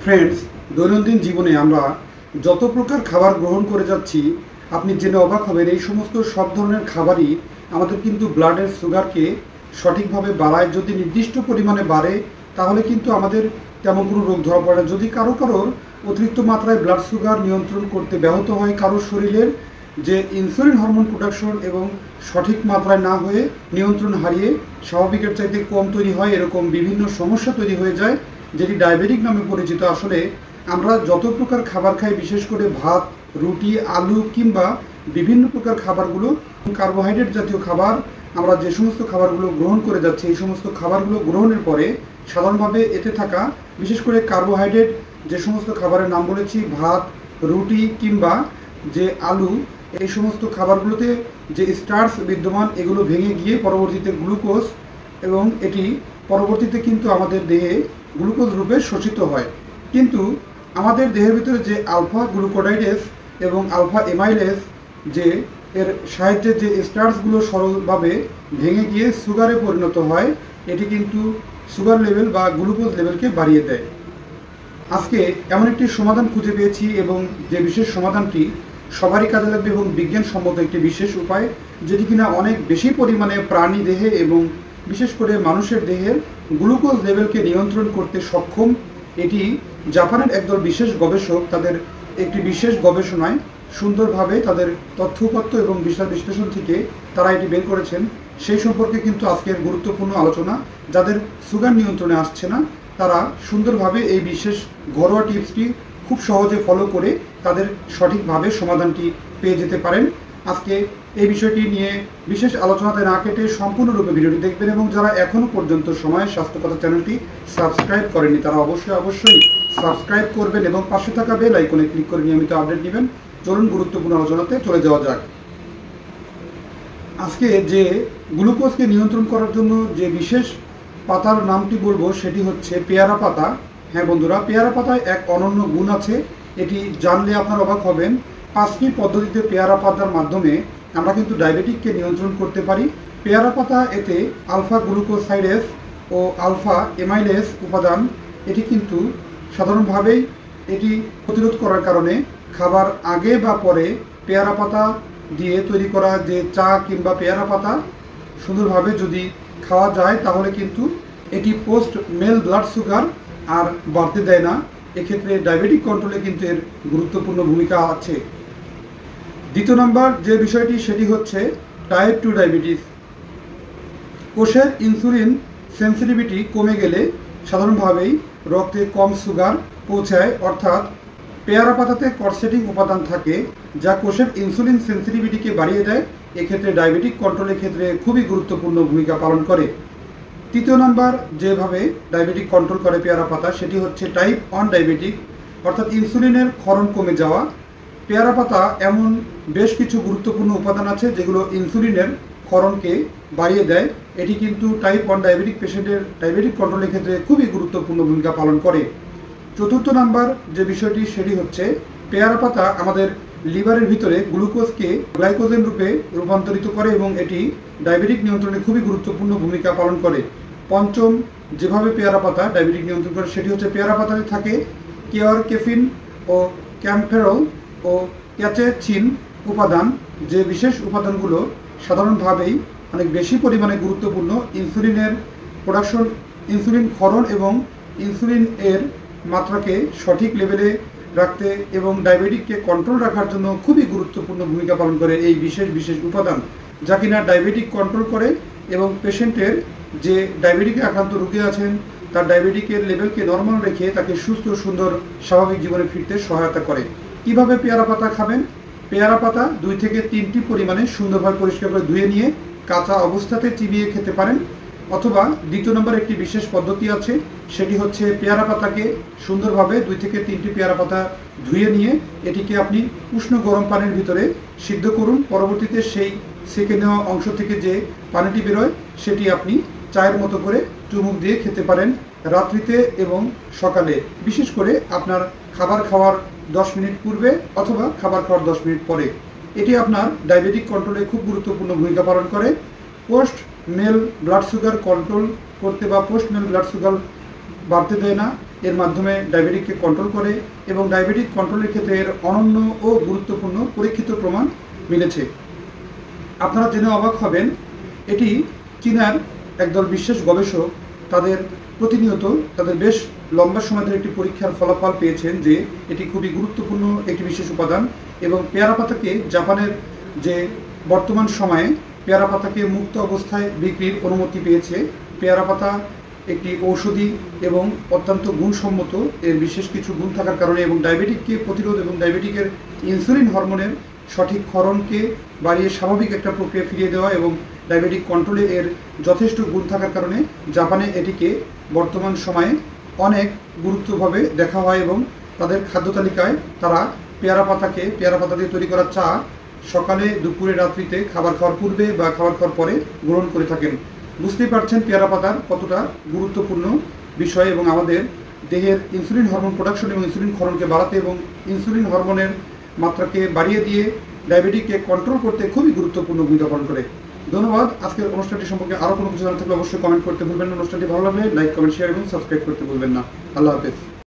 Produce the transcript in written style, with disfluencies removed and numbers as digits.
Friends, দৈনন্দিন জীবনে আমরা যত প্রকার খাবার গ্রহণ করে যাচ্ছি, আপনি জেনে অবাক হবেন এই সমস্ত সব ধরনের খাবারই আমাদের কিন্তু ব্লাডের সুগারকে সঠিকভাবে বাড়ায়। যদি নির্দিষ্ট পরিমাণে বাড়ে তাহলে কিন্তু আমাদের তেমন কোনো রোগ ধরা পড়ে না। যদি কারোর অতিরিক্ত মাত্রায় ব্লাড সুগার নিয়ন্ত্রণ করতে ব্যাহত হয়, কারোর শরীরের যে ইনসুলিন হরমোন প্রোডাকশন এবং সঠিক মাত্রায় না হয়ে নিয়ন্ত্রণ হারিয়ে স্বাভাবিকের চাইতে কম তৈরি হয়, এরকম বিভিন্ন সমস্যা তৈরি হয়ে যায় যেটি ডায়াবেটিক নামে পরিচিত। আসলে আমরা যত প্রকার খাবার খাই, বিশেষ করে ভাত, রুটি, আলু কিংবা বিভিন্ন প্রকার খাবারগুলো কার্বোহাইড্রেট জাতীয় খাবার, আমরা যে সমস্ত খাবারগুলো গ্রহণ করে যাচ্ছি, এই সমস্ত খাবারগুলো গ্রহণের পরে সাধারণভাবে এতে থাকা বিশেষ করে কার্বোহাইড্রেট যে সমস্ত খাবারের নাম বলেছি, ভাত, রুটি কিংবা যে আলু, এই সমস্ত খাবারগুলোতে যে স্টার্চ বিদ্যমান, এগুলো ভেঙে গিয়ে পরবর্তীতে গ্লুকোজ, এবং এটি পরবর্তীতে কিন্তু আমাদের দেহে গ্লুকোজ রূপে শোষিত হয়। কিন্তু আমাদের দেহের ভিতরে যে আলফা গ্লুকোডাইডেস এবং আলফা এমাইলেস, যে এর সাহায্যে যে স্টার্চগুলো সরলভাবে ভেঙে গিয়ে সুগারে পরিণত হয়, এটি কিন্তু সুগার লেভেল বা গ্লুকোজ লেভেলকে বাড়িয়ে দেয়। আজকে এমন একটি সমাধান খুঁজে পেয়েছি, এবং যে বিশেষ সমাধানটি সবারই কাজে লাগবে এবং বিজ্ঞানসম্মত একটি বিশেষ উপায়, যেটি কিনা অনেক বেশি পরিমাণে প্রাণী দেহে এবং বিশেষ করে মানুষের দেহের গ্লুকোজ লেভেলকে নিয়ন্ত্রণ করতে সক্ষম। এটি জাপানের একদল বিশেষ গবেষক তাদের একটি বিশেষ গবেষণায় সুন্দরভাবে তাদের তথ্যপত্র এবং বিচার বিশ্লেষণ থেকে তারা এটি বের করেছেন। সেই সম্পর্কে কিন্তু আজকের গুরুত্বপূর্ণ আলোচনা। যাদের সুগার নিয়ন্ত্রণে আসছে না, তারা সুন্দরভাবে এই বিশেষ ঘরোয়া টিপসটি খুব সহজে ফলো করে তাদের সঠিকভাবে সমাধানটি পেয়ে যেতে পারেন। আজকে এই বিষয়টি নিয়ে বিশেষ আলোচনাতে না কেটে সম্পূর্ণরূপে ভিডিওটি দেখবেন, এবং যারা এখনও পর্যন্ত সময়ের স্বাস্থ্য কথা চ্যানেলটি সাবস্ক্রাইব করেনি তারা অবশ্যই সাবস্ক্রাইব করবেন এবং পাশে থাকা বেল আইকনে ক্লিক করে নিয়মিত আপডেট নেবেন। চলুন গুরুত্বপূর্ণ আলোচনাতে চলে যাওয়া যাক। আজকে যে গ্লুকোজকে নিয়ন্ত্রণ করার জন্য যে বিশেষ পাতার নামটি বলবো সেটি হচ্ছে পেয়ারা পাতা। হ্যাঁ বন্ধুরা, পেয়ারা পাতায় এক অনন্য গুণ আছে, এটি জানলে আপনারা অবাক হবেন। 5টি পদ্ধতিতে পেয়ারা পাতার মাধ্যমে আমরা কিন্তু ডায়াবেটিককে নিয়ন্ত্রণ করতে পারি। পেয়ারা পাতা, এতে আলফা গ্লুকোসাইডেস ও আলফা এমাইলেস উপাদান, এটি কিন্তু সাধারণভাবেই এটি প্রতিরোধ করার কারণে খাবার আগে বা পরে পেয়ারা পাতা দিয়ে তৈরি করা যে চা কিংবা পেয়ারা পাতা সুন্দরভাবে যদি খাওয়া যায়, তাহলে কিন্তু এটি পোস্ট মেল ব্লাড সুগার আর বাড়তে দেয় না। এক্ষেত্রে ডায়াবেটিক কন্ট্রোলে কিন্তু এর গুরুত্বপূর্ণ ভূমিকা আছে। দ্বিতীয় নম্বর যে বিষয়টি, সেটি হচ্ছে টাইপ 2 ডায়াবেটিস। কোষের ইনসুলিন সেন্সিটিভিটি কমে গেলে সাধারণভাবেই রক্তে কম সুগার পৌঁছায়, অর্থাৎ পেয়ারা পাতাতে কর্সেটিক উপাদান থাকে যা কোষের ইনসুলিন সেন্সিটিভিটিকে বাড়িয়ে দেয়। এক্ষেত্রে ডায়াবেটিক কন্ট্রোলের ক্ষেত্রে খুবই গুরুত্বপূর্ণ ভূমিকা পালন করে। তৃতীয় নাম্বার যেভাবে ডায়াবেটিক কন্ট্রোল করে পেয়ারা পাতা, সেটি হচ্ছে টাইপ 1 ডায়াবেটিক, অর্থাৎ ইনসুলিনের ক্ষরণ কমে যাওয়া। পেয়ারা পাতা এমন বেশ কিছু গুরুত্বপূর্ণ উপাদান আছে যেগুলো ইনসুলিনের ক্ষরণকে বাড়িয়ে দেয়। এটি কিন্তু টাইপ 1 ডায়াবেটিক পেশেন্টের ডায়াবেটিক কন্ট্রোলের ক্ষেত্রে খুবই গুরুত্বপূর্ণ ভূমিকা পালন করে। চতুর্থ নাম্বার যে বিষয়টি, সেটি হচ্ছে পেয়ারা পাতা আমাদের লিভারের ভিতরে গ্লুকোজকে গ্লাইকোজেন রূপে রূপান্তরিত করে, এবং এটি ডায়াবেটিক নিয়ন্ত্রণে খুবই গুরুত্বপূর্ণ ভূমিকা পালন করে। পঞ্চম যেভাবে পেয়ারা পাতা ডায়াবেটিক নিয়ন্ত্রণ করে, সেটি হচ্ছে পেয়ারা পাতাতে থাকে কেফিন ও ক্যাম্ফেরল ও ক্যাচেচিন উপাদান, যে বিশেষ উপাদানগুলো সাধারণভাবেই অনেক বেশি পরিমাণে গুরুত্বপূর্ণ ইনসুলিনের প্রোডাকশন, ইনসুলিন ক্ষরণ এবং ইনসুলিন এর মাত্রাকে সঠিক লেভেলে রাখতে এবং ডায়াবেটিককে কন্ট্রোল রাখার জন্য খুবই গুরুত্বপূর্ণ ভূমিকা পালন করে এই বিশেষ উপাদান, যা কিনা ডায়াবেটিক কন্ট্রোল করে এবং পেশেন্টের যে ডায়াবেটিকে আক্রান্ত রোগী আছেন তার ডায়াবেটিকের লেভেলকে নর্মাল রেখে তাকে সুস্থ সুন্দর স্বাভাবিক জীবনে ফিরতে সহায়তা করে। কিভাবে পেয়ারা পাতা খাবেন? পেয়ারা পাতা 2 থেকে 3টি পরিমাণে সুন্দরভাবে পরিষ্কার করে ধুয়ে নিয়ে কাঁচা অবস্থাতে চিবিয়ে খেতে পারেন, অথবা দ্বিতীয় নম্বর একটি বিশেষ পদ্ধতি আছে, সেটি হচ্ছে পেয়ারা পাতাকে সুন্দরভাবে 2 থেকে 3টি পেয়ারা পাতা ধুয়ে নিয়ে এটিকে আপনি উষ্ণ গরম পানির ভিতরে সিদ্ধ করুন। পরবর্তীতে সেই সেকে নেওয়া অংশ থেকে যে পানিটি বেরোয় সেটি আপনি চায়ের মতো করে চুমুক দিয়ে খেতে পারেন রাত্রিতে এবং সকালে, বিশেষ করে আপনার খাবার খাওয়ার 10 মিনিট পূর্বে অথবা খাবার খাওয়ার 10 মিনিট পরে। এটি আপনার ডায়াবেটিক কন্ট্রোলে খুব গুরুত্বপূর্ণ ভূমিকা পালন করে। Post meal blood sugar control করতে বা পোস্ট মেল ব্লাড সুগার বাড়তে দেয় না। এর মাধ্যমে ডায়াবেটিককে কন্ট্রোল করে এবং ডায়াবেটিক কন্ট্রোলের ক্ষেত্রে এর অনন্য ও গুরুত্বপূর্ণ পরীক্ষিত প্রমাণ মিলেছে। আপনারা জেনে অবাক হবেন, এটি চীনার একদল বিশেষ গবেষক তাদের প্রতিনিয়ত তাদের বেশ লম্বা সময় ধরে একটি পরীক্ষার ফলাফল পেয়েছেন যে এটি খুবই গুরুত্বপূর্ণ একটি বিশেষ উপাদান। এবং পেয়ারা পাতাকে জাপানের যে বর্তমান সময়ে পেয়ারা পাতাকে মুক্ত অবস্থায় বিক্রির অনুমতি পেয়েছে। পেয়ারা পাতা একটি ঔষধি এবং অত্যন্ত গুণসম্মত, এর বিশেষ কিছু গুণ থাকার কারণে এবং ডায়াবেটিককে প্রতিরোধ এবং ডায়াবেটিকের ইনসুলিন হরমোনের সঠিক ক্ষরণকে বাড়িয়ে স্বাভাবিক একটা প্রক্রিয়া ফিরিয়ে দেওয়া এবং ডায়াবেটিক কন্ট্রোলে এর যথেষ্ট গুণ থাকার কারণে জাপানে এটিকে বর্তমান সময়ে অনেক গুরুত্বভাবে দেখা হয় এবং তাদের খাদ্য তালিকায় তারা পেয়ারা পাতা দিয়ে তৈরি করা চা সকালে, দুপুরে, রাত্রিতে খাবার খাওয়ার পূর্বে বা খাবার খাওয়ার পরে গ্রহণ করে থাকেন। বুঝতেই পারছেন পেয়ারা পাতার কতটা গুরুত্বপূর্ণ বিষয় এবং আমাদের দেহের ইনসুলিন হরমোন প্রোডাকশন এবং ইনসুলিন ক্ষরণকে বাড়াতে এবং ইনসুলিন হরমোনের মাত্রাকে বাড়িয়ে দিয়ে ডায়াবেটিককে কন্ট্রোল করতে খুবই গুরুত্বপূর্ণ ভূমিকা পালন করে। ধন্যবাদ। আজকের অনুষ্ঠানটি সম্পর্কে আরও কোনো কিছু জানতে থাকলে অবশ্যই কমেন্ট করতে ভুলবেন না। অনুষ্ঠানটি ভালো লাগলে লাইক, কমেন্ট, শেয়ার এবং সাবস্ক্রাইব করতে ভুলবেন না। আল্লাহ হাফেজ।